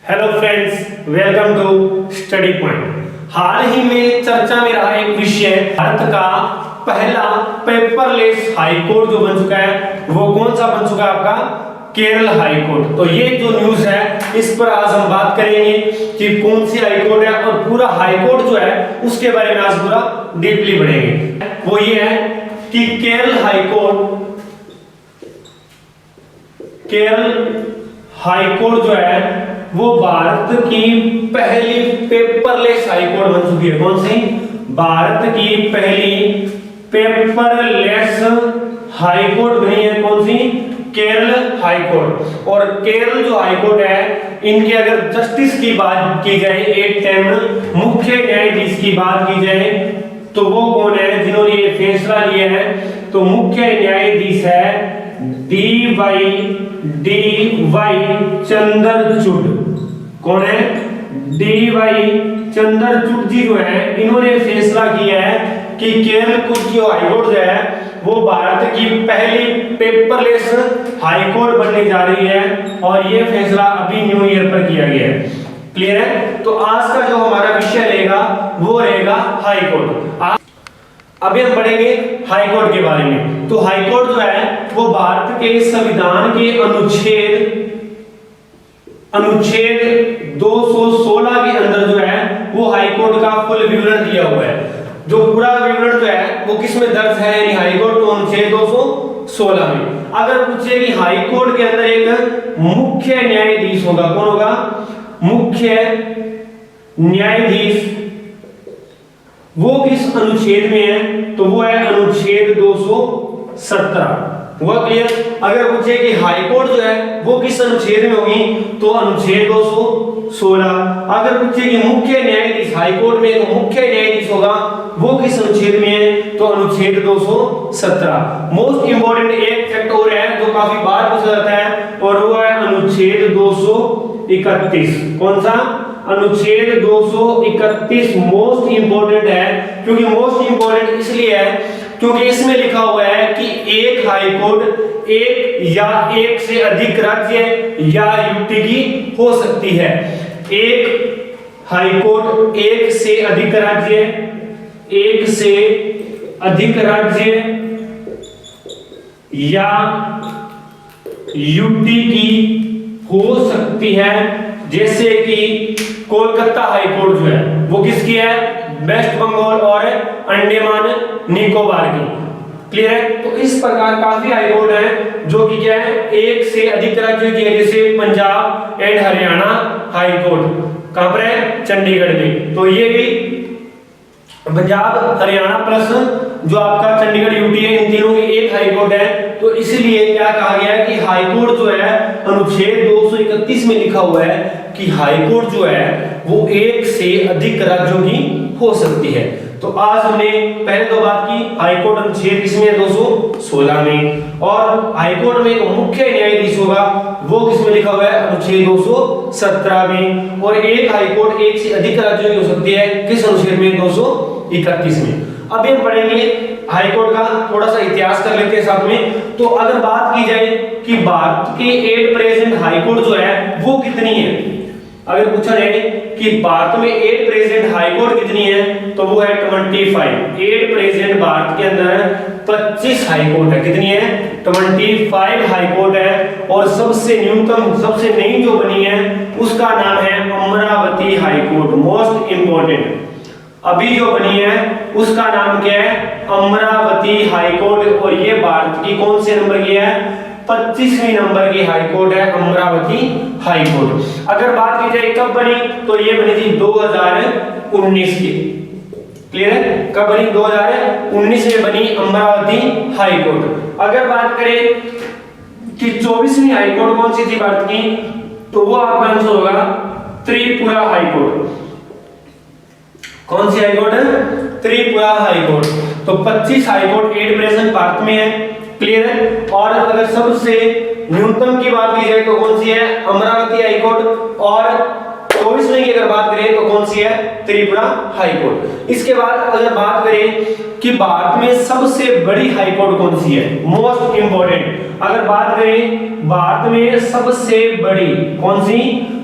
Hello friends, welcome to study point. हाल ही में चर्चा में रहा एक विषय भारत का पहला पेपरलेस हाई कोर्ट जो बन चुका है वो कौन सा बन चुका है? आपका केरल हाई कोर्ट। तो ये जो न्यूज़ है इस पर आज हम बात करेंगे कि कौन सी हाई कोर्ट है और पूरा हाई कोर्ट जो है उसके बारे में आज पूरा डीपली पढ़ेंगे। वो ये है कि केरल हाई कोर्ट जो है वो भारत की पहली पेपरलेस हाई कोर्ट बन चुकी है। कौन सी? भारत की पहली पेपरलेस हाई कोर्ट बनी है। कौन सी? Kerala high court. और केरल जो हाई कोर्ट है इनके अगर जस्टिस की बात की जाए, एक टाइम मुख्य न्यायाधीश की बात की जाए तो वो कौन है जिन्होंने ये फैसला लिया है? तो मुख्य न्यायाधीश है डी.वाई. चंद्रचूड़। कौन है? डी.वाई. चंद्रचूड़ जी जो है इन्होंने फैसला किया है कि केरल की हाई कोर्ट जो है वो भारत की पहली पेपरलेस हाई कोर्ट बनने जा रही है और ये फैसला अभी न्यू ईयर पर किया गया है। क्लियर है? तो आज का जो हमारा विषय रहेगा वो रहेगा हाई कोर्ट। अभी हम पढ़ेंगे हाई कोर्ट के बारे में। तो हाई कोर्ट जो है वो भारत के संविधान के अनुच्छेद 216 के अंदर जो है वो हाई कोर्ट का फुल विवरण दिया हुआ है। जो पूरा विवरण जो है वो किस में दर्ज है? यानी हाई कोर्ट तो अनुच्छेद 216 में। अगर पूछे कि हाई कोर्ट के अंदर एक मुख्य न्यायाधीश होगा, कौन होगा? मुख्य न्यायाधीश वो किस अनुच्छेद में है? तो वो है अनुच्छेद 217। हुआ क्लियर? अगर पूछे कि हाई कोर्ट जो है वो किस अनुच्छेद में होगी तो अनुच्छेद 216। अगर पूछे कि मुख्य न्यायाधीश हाई कोर्ट में तो मुख्य न्यायाधीश होगा वो किस अनुच्छेद में है? तो अनुच्छेद 217। मोस्ट इंपोर्टेंट एक फैक्ट और है जो काफी बार पूछा जाता है और वो है अनुच्छेद 231। कौन सा? अनुच्छेद 231 मोस्ट इंपोर्टेंट है। क्योंकि मोस्ट इंपोर्टेंट इसलिए है क्योंकि इसमें लिखा हुआ है कि एक हाई कोर्ट एक या एक से अधिक राज्य या यूटी की हो सकती है। एक हाई कोर्ट एक से अधिक राज्य या यूटी की हो सकती है। जैसे कि कोलकाता हाई कोर्ट जो है वो किसकी है? वेस्ट बंगाल और अंडमान निकोबार की। क्लियर है? तो इस प्रकार काफी हाई कोर्ट है जो कि क्या है? एक से अधिक राज्यों की है। जैसे Punjab and Haryana high court कहां पर है? चंडीगढ़ में। तो ये भी पंजाब हरियाणा प्लस जो आपका चंडीगढ़ यूटी है इन तीनों की एक हाई कोर्ट है। तो इसलिए क्या कहा गया है कि हाई कोर्ट जो है अनुच्छेद 231 में लिखा हुआ है कि हाई कोर्ट जो है वो एक से अधिक राज्यों की हो सकती है। तो आज हमने पहले तो बात की हाई कोर्ट अनुच्छेद किसमें है? 216 में। और हाई कोर्ट में एक मुख्य न्यायाधीश होगा वो किसमें लिखा हुआ है? अनुच्छेद 217 में। और एक हाई कोर्ट एक से अधिक राज्यों की हो सकती है किस अनुच्छेद में? 231 में। अभी हम पढ़ेंगे हाई कोर्ट का थोड़ा सा इतिहास कर लेते हैं साथ में। तो अगर बात की जाए कि भारत के एट प्रेजेंट हाई कोर्ट जो है वो कितनी है, अगर पूछा जाए कि भारत में एट प्रेजेंट हाई कोर्ट कितनी है तो वो है 25। एट प्रेजेंट भारत के अंदर 25 हाई कोर्ट है। कितनी है? 25 हाई कोर्ट है। और सबसे न्यूनतम सबसे नई जो बनी है उसका नाम है Amravati high court. Most important अभी जो बनी है उसका नाम क्या है? Amravati high court. और ये भारत की कौन से नंबर की है? 25वीं नंबर की हाई कोर्ट है अमरावती हाई कोर्ट। अगर बात की जाए कब बनी तो ये बनी थी 2019 की। क्लियर है? कब बनी? 2019 में बनी अमरावती हाई कोर्ट। अगर बात करें कि 24वीं हाई कोर्ट कौन सी थी भारत की तो वो आपका आंसर होगा त्रिपुरा हाई कोर्ट। कौन सी हाई कोर्ट है? Tripura high court. तो 25 high court at present Bharat में है। क्लियर है? और अगर सबसे न्यूनतम की बात की जाए तो कौन सी है? Amravati high court. और 24वीं की अगर बात करें तो कौन सी है? Tripura high court. इसके बाद अगर बात करें कि भारत में सबसे बड़ी हाई कोर्ट कौन सी है? मोस्ट इंपोर्टेंट अगर बात करें भारत में सबसे बड़ी कौन सी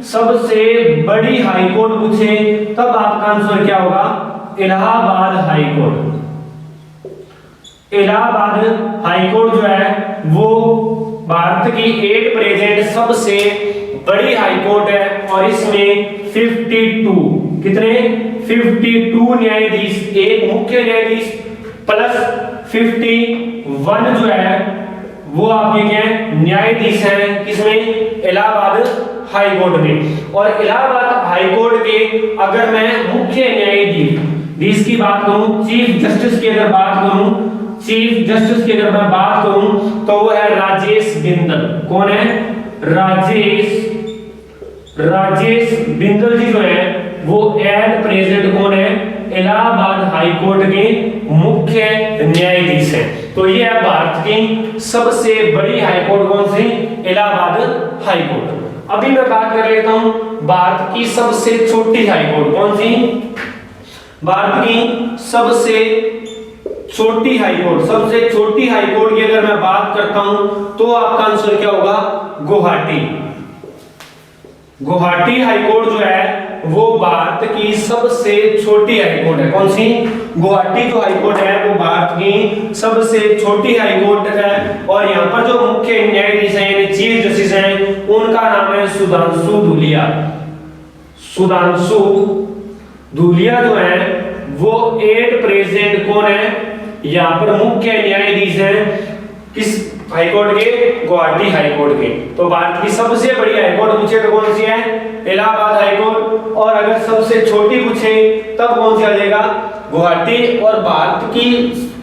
सबसे बड़ी हाई कोर्ट पूछे तब आपका आंसर क्या होगा? Allahabad high court. Allahabad high court जो है वो भारत की एट प्रेजेंट सबसे बड़ी हाई कोर्ट है और इसमें 52 कितने 52 न्यायाधीश, एक मुख्य न्यायाधीश प्लस 51 जो है वो आपके क्या है न्यायाधीश हैं किसमें? इलाहाबाद हाई कोर्ट में। और इलाहाबाद हाई कोर्ट के अगर मैं मुख्य न्यायाधीश की बात करूं, चीफ जस्टिस की अगर बात करूं, चीफ जस्टिस की अगर मैं बात करूं तो वो है राजेश बिंदल। कौन है? राजेश बिंदल जी जो है वो एट प्रेजेंट कौन है? इलाहाबाद हाई कोर्ट के मुख्य न्यायाधीश हैं। तो ये है भारत की सबसे बड़ी हाई कोर्ट कौन सी? Allahabad high court. अभी मैं बात कर लेता हूं भारत की सबसे छोटी हाई कोर्ट कौन सी? भारत की सबसे छोटी हाई कोर्ट, सबसे छोटी हाई कोर्ट की अगर मैं बात करता हूं तो आपका आंसर क्या होगा? गुवाहाटी। गुवाहाटी हाई कोर्ट जो है वो भारत की सबसे छोटी हाई कोर्ट है। कौन सी? गुवाहाटी जो हाई कोर्ट है वो भारत की सबसे छोटी हाई कोर्ट है और यहाँ पर जो मुख्य न्यायाधीश हैं यानी चीफ जस्टिस हैं उनका नाम है सुधांशु धूलिया। सुधांशु धूलिया जो है वो एट प्रेजेंट कौन है? यहाँ पर मुख्य न्यायाधीश हैं किस हाई कोर्ट के? गुवाहाटी हाई कोर्ट के। तो भारत की सबसे बड़ी हाई कोर्ट पूछे तो कौन सी है? Allahabad high court. और अगर सबसे छोटी पूछे तब कौन सी आ जाएगा? गुवाहाटी। और भारत की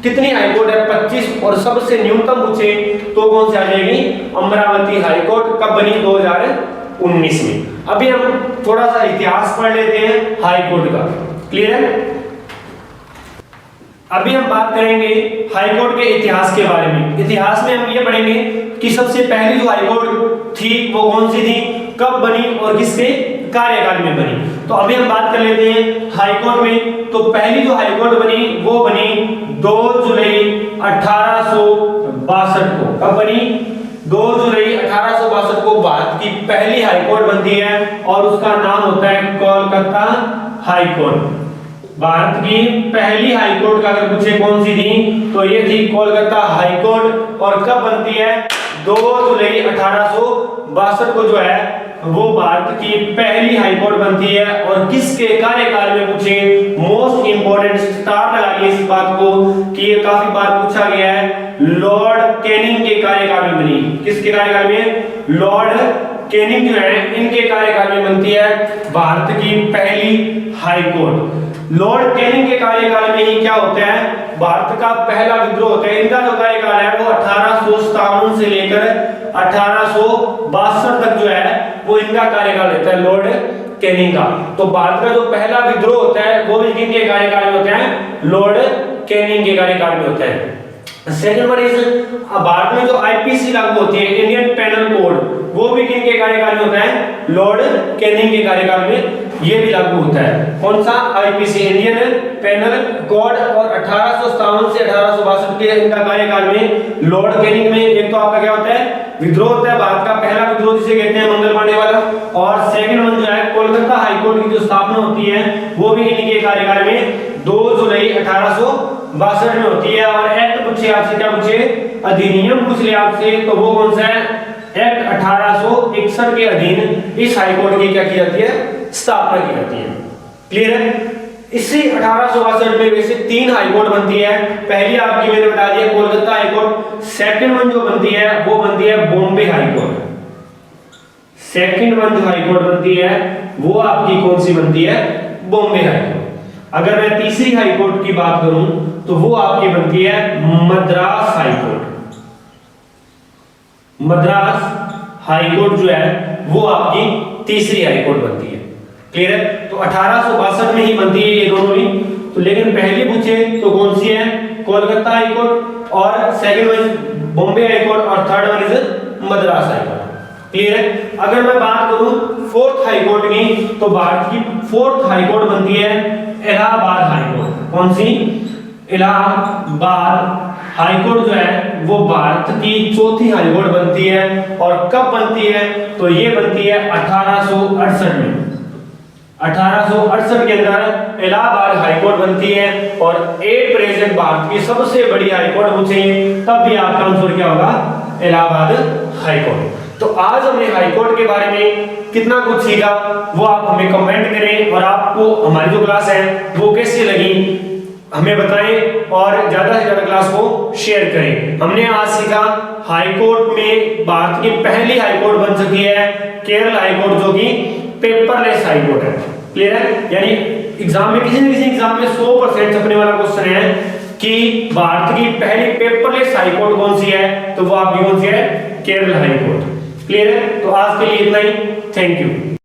कितनी हाई कोर्ट है? 25। और सबसे न्यूनतम पूछे तो कौन सी आ जाएगी? Amravati high court. कब बनी? 2019 में। अभी हम थोड़ा सा इतिहास पढ़ लेते हैं हाई कोर्ट का। क्लियर है? अभी हम बात करेंगे हाई कोर्ट के इतिहास के बारे में। इतिहास में हम ये पढ़ेंगे कि सबसे पहली जो हाई कोर्ट थी वो कौन सी थी, कब बनी और किसके कार्यकाल में बनी। तो अभी हम बात कर लेते हैं हाई कोर्ट में। तो पहली जो हाई कोर्ट बनी वो बनी 2 जुलाई 1862 को। कब बनी? 2 जुलाई 1862 को भारत की पहली हाई कोर्ट बनती है और उसका नाम होता है कोलकाता हाई कोर्ट। भारत की पहली हाई कोर्ट का अगर पूछे कौन सी थी तो ये थी कोलकाता हाई कोर्ट। और कब बनती है? 2 जुलाई 1862 को जो है वो भारत की पहली हाई कोर्ट बनती है। और किसके कार्यकाल में पूछे? मोस्ट इंपोर्टेंट स्टार लगाइए इस बात को कि ये काफी बार पूछा गया है। लॉर्ड कैनिंग के कार्यकाल में बनी। किसके कार्यकाल में? लॉर्ड कैनिंग जो है इनके कार्यकाल में बनती है भारत की पहली हाई कोर्ट। लॉर्ड कैनिंग के कार्यकाल में ही क्या होता है? भारत का पहला विद्रोह होता है। इनका जो कार्यकाल है वो 1857 से लेकर 1862 तक जो है वो इनका कार्यकाल रहता है लॉर्ड कैनिंग का। तो भारत का जो पहला विद्रोह होता है वो भी किनके कार्यकाल में होता है? लॉर्ड कैनिंग के कार्यकाल में होता है। सेकंड वन इज भारत में जो आईपीसी लागू होती है इंडियन पेनल कोड वो भी किनके कार्यकाल में होता है? लॉर्ड कैनिंग के कार्यकाल में ये भी लागू होता है। कौन सा? IPC Indian penal code. और 1857 से 1862 के इनका कार्यकाल में लॉर्ड कैनिंग में एक तो आपका क्या होता है? विद्रोह होता है। भारत का पहला विद्रोह जिसे कहते हैं मंगल पांडे वाला। और सेकंड वन जो है कोलकाता हाई कोर्ट की जो स्थापना होती है वो भी इनके कार्यकाल में 2 जुलाई 1862 में होती है। और एक्ट पूछे आपसे, क्या पूछे? अधिनियम पूछ लिया आपसे तो वो कौन सा है? एक्ट 1861 के अधीन इस हाई कोर्ट की क्या की जाती है? स्थापना की जाती है। क्लियर है? इसी 1862 में वैसे 3 हाई कोर्ट बनती है। पहली आपकी मैंने बता दिया Kolkata high court. Second one जो बनती है वो बनती है Bombay high court. Second one जो हाई कोर्ट बनती है वो आपकी कौन सी बनती है? Bombay high court. अगर मैं तीसरी हाई कोर्ट की बात करूं तो वो आपकी बनती है Madras high court. Madras high court जो है वो आपकी तीसरी हाई कोर्ट बनती है। क्लियर है? तो 1862 में ही बनती है ये दोनों ही। तो लेकिन पहली पूछे तो कौन सी है? Kolkata high court. और second one Bombay high court और third one is Madras high court. Clear है? अगर मैं बात करूं फोर्थ हाई कोर्ट की तो भारत की फोर्थ हाई कोर्ट बनती है इलाहाबाद हाई कोर्ट। कौन सी? इलाहाबाद हाईकोर्ट जो है वो भारत की चौथी हाईकोर्ट बनती है। और कब बनती है? तो ये बनती है 1868 में। 1868 के अंदर इलाहाबाद हाईकोर्ट बनती है। और एट प्रेजेंट भारत की सबसे बड़ी हाईकोर्ट पूछेंगे तब भी आपका आंसर क्या होगा? इलाहाबाद हाईकोर्ट। तो आज हमने हाईकोर्ट के बारे में कितना कुछ सीखा वो आप हमें कमेंट करें, और आपको हमारी जो क्लास है वो कैसी लगी हमें बताएं, और ज्यादा से ज्यादा क्लास को शेयर करें। हमने आज सीखा हाईकोर्ट में भारत की पहली हाईकोर्ट बन चुकी है केरल हाईकोर्ट, जो कि पेपरलेस हाईकोर्ट है। क्लियर है? यानी एग्जाम में किसी न किसी एग्जाम में 100% छपने वाला क्वेश्चन है कि भारत की पहली पेपरलेस हाईकोर्ट कौन सी है, तो वो आपकी कौन सी है? केरल हाईकोर्ट। क्लियर है? तो आज के लिए इतना ही। Thank you.